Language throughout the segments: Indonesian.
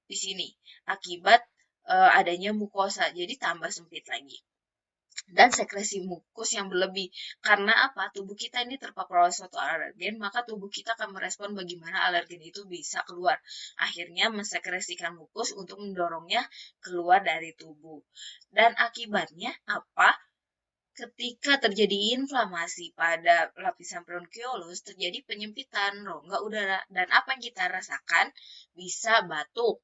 di sini akibat adanya mukosa, jadi tambah sempit lagi. Dan sekresi mukus yang berlebih. Karena apa? Tubuh kita ini terpapar oleh suatu alergen, maka tubuh kita akan merespon bagaimana alergen itu bisa keluar. Akhirnya mensekresikan mukus untuk mendorongnya keluar dari tubuh. Dan akibatnya apa? Ketika terjadi inflamasi pada lapisan bronkiolus, terjadi penyempitan rongga udara. Dan apa yang kita rasakan? Bisa batuk,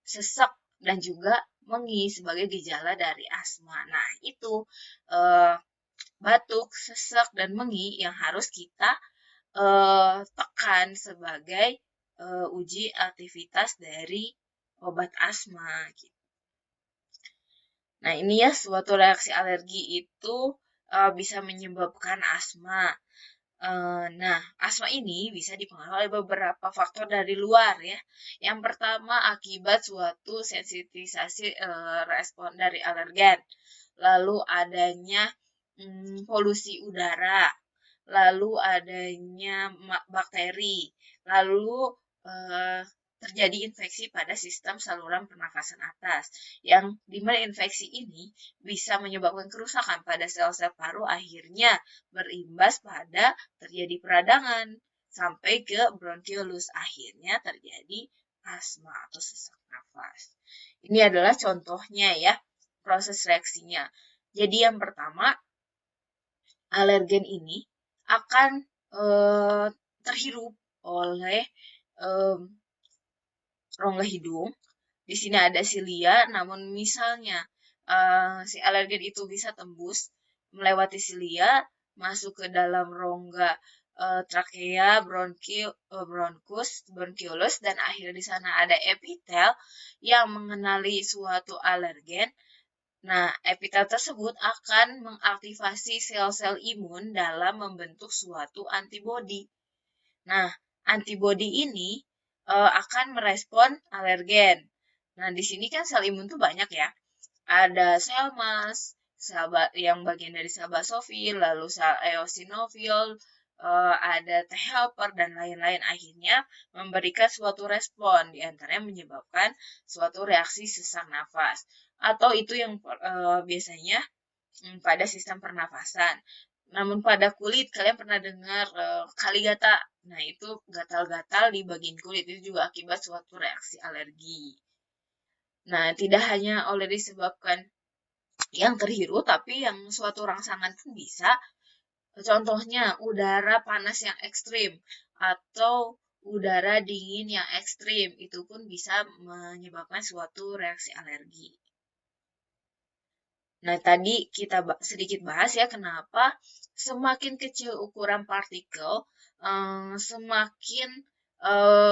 sesek, dan juga mengi sebagai gejala dari asma. Nah, itu batuk, sesek, dan mengi yang harus kita tekan sebagai uji aktivitas dari obat asma. Gitu. Nah, ini ya suatu reaksi alergi itu bisa menyebabkan asma. Nah, asma ini bisa dipengaruhi oleh beberapa faktor dari luar ya. Yang pertama akibat suatu sensitisasi respon dari alergen. Lalu adanya polusi udara, lalu adanya bakteri, lalu terjadi infeksi pada sistem saluran pernafasan atas, yang dimana infeksi ini bisa menyebabkan kerusakan pada sel-sel paru, akhirnya berimbas pada terjadi peradangan sampai ke bronkiolus, akhirnya terjadi asma atau sesak nafas. Ini adalah contohnya ya, proses reaksinya. Jadi yang pertama, alergen ini akan terhirup oleh rongga hidung. Di sini ada silia, namun misalnya si alergen itu bisa tembus melewati silia, masuk ke dalam rongga trakea, bronkus, bronkiolus, dan akhirnya di sana ada epitel yang mengenali suatu alergen. Nah, epitel tersebut akan mengaktifasi sel-sel imun dalam membentuk suatu antibodi. Nah, antibodi ini akan merespon alergen. Nah, di sini kan sel imun tuh banyak ya. Ada sel mas, sel yang bagian dari sel basofil, lalu sel eosinofil, ada T helper dan lain-lain, akhirnya memberikan suatu respon, diantaranya menyebabkan suatu reaksi sesak nafas. Atau itu yang biasanya pada sistem pernafasan. Namun pada kulit, kalian pernah dengar kaligata. Nah, itu gatal-gatal di bagian kulit, itu juga akibat suatu reaksi alergi. Nah, tidak hanya oleh disebabkan yang terhirup, tapi yang suatu rangsangan pun bisa. Contohnya, udara panas yang ekstrim, atau udara dingin yang ekstrim, itu pun bisa menyebabkan suatu reaksi alergi. Nah, tadi kita sedikit bahas ya kenapa semakin kecil ukuran partikel, semakin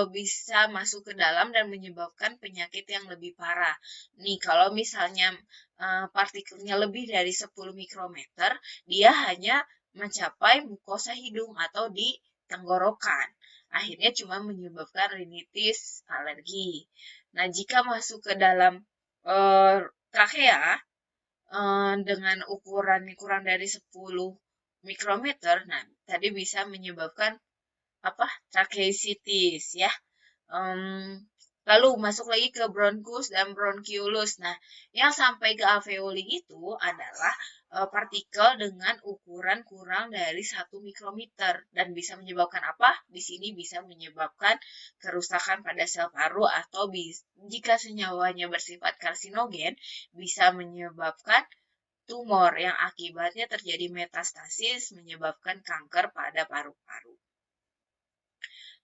bisa masuk ke dalam dan menyebabkan penyakit yang lebih parah. Nih, kalau misalnya partikelnya lebih dari 10 mikrometer, dia hanya mencapai mukosa hidung atau di tenggorokan. Akhirnya cuma menyebabkan rinitis, alergi. Nah, jika masuk ke dalam trakea, dengan ukuran kurang dari 10 mikrometer, nah tadi bisa menyebabkan apa? Tracheositis ya. Lalu masuk lagi ke bronkus dan bronkiolus. Nah, yang sampai ke alveoli itu adalah partikel dengan ukuran kurang dari 1 mikrometer dan bisa menyebabkan apa? Di sini bisa menyebabkan kerusakan pada sel paru atau jika senyawanya bersifat karsinogen bisa menyebabkan tumor yang akibatnya terjadi metastasis menyebabkan kanker pada paru-paru.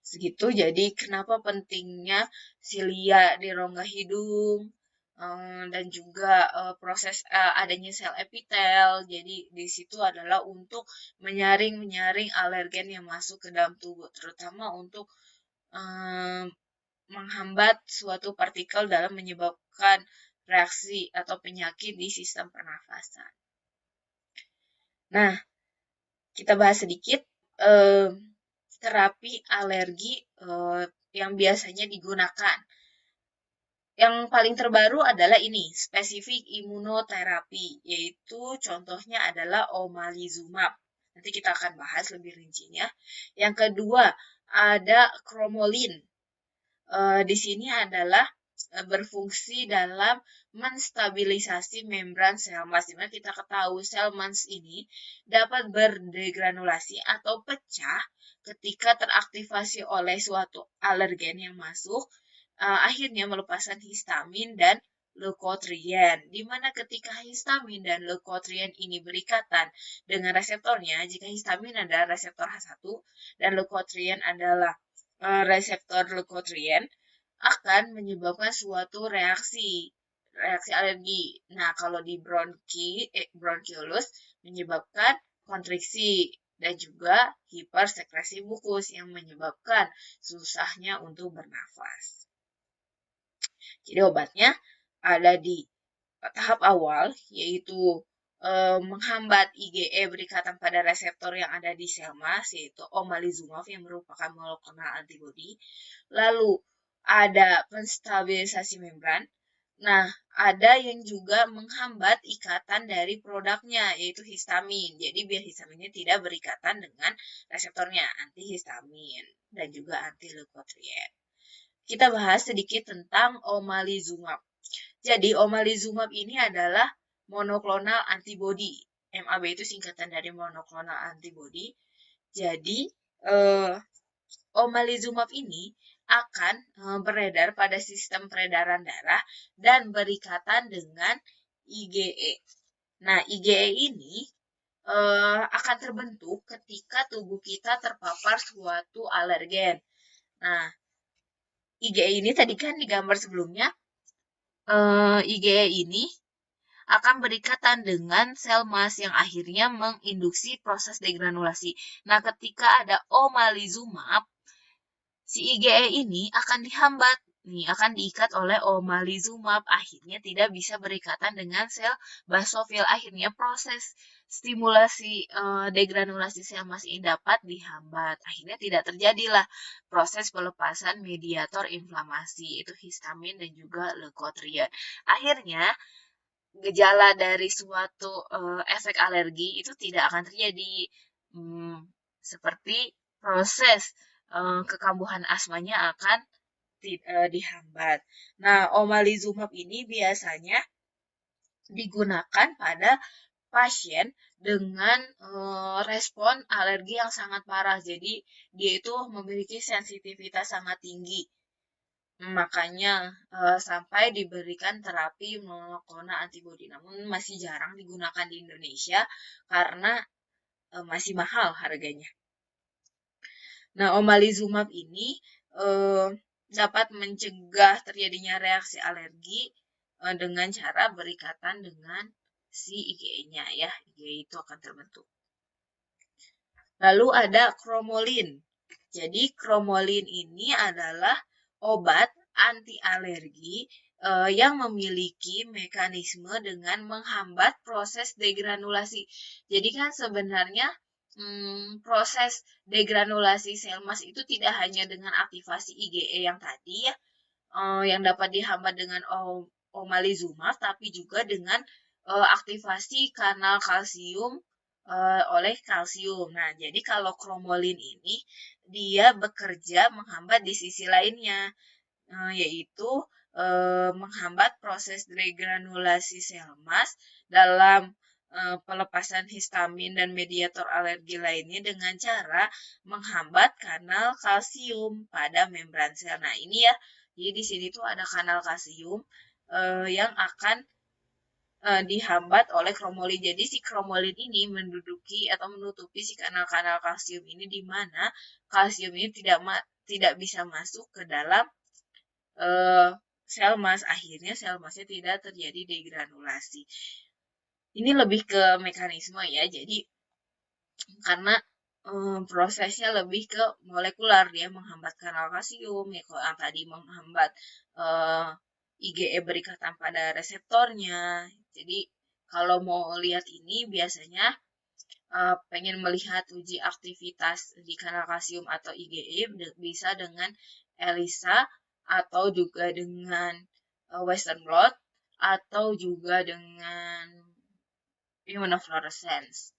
Segitu, jadi kenapa pentingnya silia di rongga hidung dan juga proses adanya sel epitel. Jadi di situ adalah untuk menyaring alergen yang masuk ke dalam tubuh, terutama untuk menghambat suatu partikel dalam menyebabkan reaksi atau penyakit di sistem pernafasan. Nah, kita bahas sedikit terapi alergi yang biasanya digunakan. Yang paling terbaru adalah ini, spesifik imunoterapi, yaitu contohnya adalah omalizumab. Nanti kita akan bahas lebih rincinya. Yang kedua, ada kromolin. Di sini adalah berfungsi dalam menstabilisasi membran sel mas. Dimana kita ketahui sel mas ini dapat berdegranulasi atau pecah ketika teraktivasi oleh suatu alergen yang masuk, akhirnya melepaskan histamin dan leukotrien, di mana ketika histamin dan leukotrien ini berikatan dengan reseptornya, jika histamin adalah reseptor H1 dan leukotrien adalah reseptor leukotrien, akan menyebabkan suatu reaksi alergi. Nah, kalau di bronkiolus menyebabkan kontriksi dan juga hipersekresi mukus yang menyebabkan susahnya untuk bernafas. Jadi obatnya ada di tahap awal, yaitu menghambat IgE berikatan pada reseptor yang ada di sel mas, yaitu omalizumab yang merupakan monoklonal antibody. Lalu ada penstabilisasi membran. Nah, ada yang juga menghambat ikatan dari produknya, yaitu histamin. Jadi biar histaminnya tidak berikatan dengan reseptornya, antihistamin dan juga anti-leukotrien. Kita bahas sedikit tentang omalizumab. Jadi omalizumab ini adalah monoklonal antibody. MAB itu singkatan dari monoklonal antibody. Jadi omalizumab ini akan beredar pada sistem peredaran darah dan berikatan dengan IgE. Nah, IgE ini akan terbentuk ketika tubuh kita terpapar suatu alergen. Nah, IgE ini tadi kan di gambar sebelumnya, IgE ini akan berikatan dengan sel mas yang akhirnya menginduksi proses degranulasi. Nah, ketika ada omalizumab, si IgE ini akan dihambat, akan diikat oleh omalizumab, akhirnya tidak bisa berikatan dengan sel basofil. Akhirnya proses stimulasi degranulasi sel mas ini dapat dihambat. Akhirnya tidak terjadilah proses pelepasan mediator inflamasi, itu histamin dan juga leukotrien. Akhirnya gejala dari suatu efek alergi itu tidak akan terjadi, seperti proses kekambuhan asmanya akan dihambat. Nah, omalizumab ini biasanya digunakan pada pasien dengan respon alergi yang sangat parah. Jadi dia itu memiliki sensitivitas sangat tinggi. Makanya sampai diberikan terapi monoklonal antibody, namun masih jarang digunakan di Indonesia karena masih mahal harganya. Nah, omalizumab ini dapat mencegah terjadinya reaksi alergi dengan cara berikatan dengan si IgE-nya ya. IgE itu akan terbentuk. Lalu ada kromolin. Jadi kromolin ini adalah obat anti alergi yang memiliki mekanisme dengan menghambat proses degranulasi. Jadi kan sebenarnya proses degranulasi sel mas itu tidak hanya dengan aktivasi IgE yang tadi ya, yang dapat dihambat dengan omalizumab, tapi juga dengan aktivasi kanal kalsium oleh kalsium. Nah, jadi kalau kromolin ini dia bekerja menghambat di sisi lainnya, yaitu menghambat proses degranulasi sel mas dalam pelepasan histamin dan mediator alergi lainnya dengan cara menghambat kanal kalsium pada membran sel. Nah, ini ya, jadi di sini tuh ada kanal kalsium yang akan dihambat oleh kromolin. Jadi si kromolin ini menduduki atau menutupi si kanal-kanal kalsium ini, di mana kalsium ini tidak bisa masuk ke dalam sel mas. Akhirnya sel masnya tidak terjadi degranulasi. Ini lebih ke mekanisme ya. Jadi karena prosesnya lebih ke molekular, dia menghambat kanal kalsium ya, kalau yang tadi menghambat IgE berikatan pada reseptornya. Jadi kalau mau lihat ini biasanya pengen melihat uji aktivitas di kanal kalsium atau IgE bisa dengan ELISA atau juga dengan Western blot atau juga dengan immunofluorescence.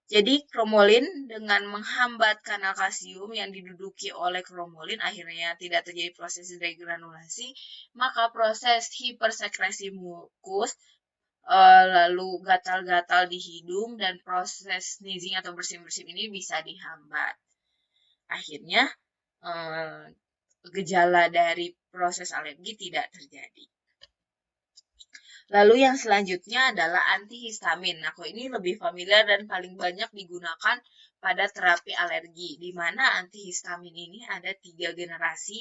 Jadi kromolin dengan menghambat kanal kalsium yang diduduki oleh kromolin akhirnya tidak terjadi proses degranulasi, maka proses hipersekresi mukus lalu gatal-gatal di hidung dan proses sneezing atau bersin-bersin ini bisa dihambat. Akhirnya gejala dari proses alergi tidak terjadi. Lalu yang selanjutnya adalah antihistamin. Nah, ini lebih familiar dan paling banyak digunakan pada terapi alergi, di mana antihistamin ini ada 3 generasi,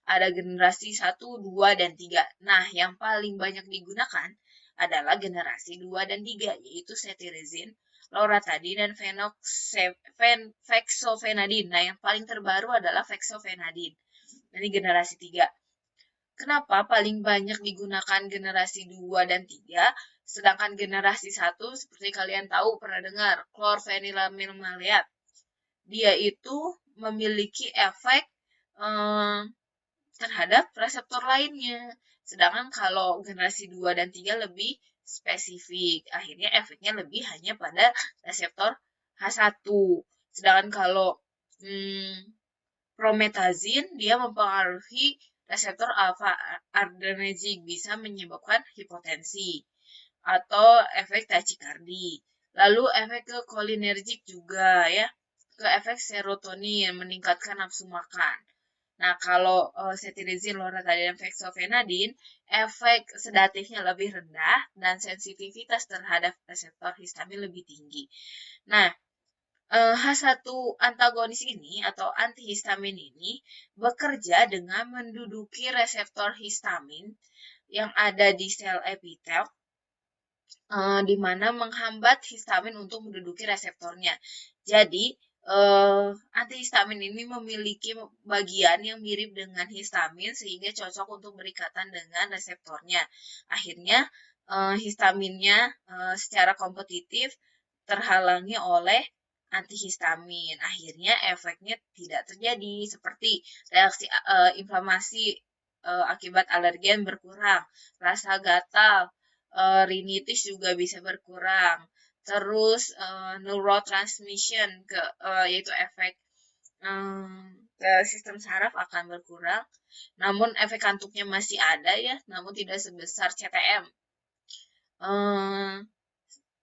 ada generasi 1, 2, dan 3. Nah, yang paling banyak digunakan adalah generasi 2 dan 3, yaitu cetirizine, loratadine, dan fexofenadine. Nah, yang paling terbaru adalah fexofenadine. Ini generasi 3. Kenapa paling banyak digunakan generasi 2 dan 3, sedangkan generasi 1 seperti kalian tahu pernah dengar chlorpheniramine maleate. Dia itu memiliki efek terhadap reseptor lainnya. Sedangkan kalau generasi 2 dan 3 lebih spesifik. Akhirnya efeknya lebih hanya pada reseptor H1. Sedangkan kalau promethazine dia mempengaruhi reseptor alpha adrenergic, bisa menyebabkan hipotensi atau efek tachikardi. Lalu efek ke cholinergic juga ya, ke efek serotonin meningkatkan nafsu makan. Nah, kalau cetirizine, loratadine, dan fexofenadine, efek sedatifnya lebih rendah dan sensitivitas terhadap reseptor histamin lebih tinggi. Nah, H1 antagonis ini atau antihistamin ini bekerja dengan menduduki reseptor histamin yang ada di sel epitel, di mana menghambat histamin untuk menduduki reseptornya. Jadi, antihistamin ini memiliki bagian yang mirip dengan histamin sehingga cocok untuk berikatan dengan reseptornya. Akhirnya, histaminnya secara kompetitif terhalangi oleh antihistamin. Akhirnya efeknya tidak terjadi seperti reaksi inflamasi akibat alergen berkurang, rasa gatal, rinitis juga bisa berkurang. Terus neurotransmission yaitu efek ke sistem saraf akan berkurang. Namun efek kantuknya masih ada ya, namun tidak sebesar CTM.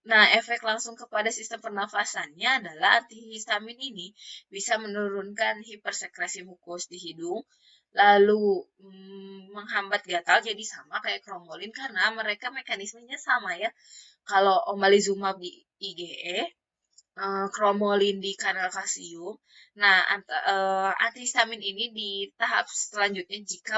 Nah, efek langsung kepada sistem pernafasannya adalah antihistamin ini bisa menurunkan hipersekresi mukus di hidung, lalu menghambat gatal, jadi sama kayak kromolin karena mereka mekanismenya sama ya. Kalau omalizumab di IgE, kromolin di kanal kalsium. Nah, antihistamin ini di tahap selanjutnya jika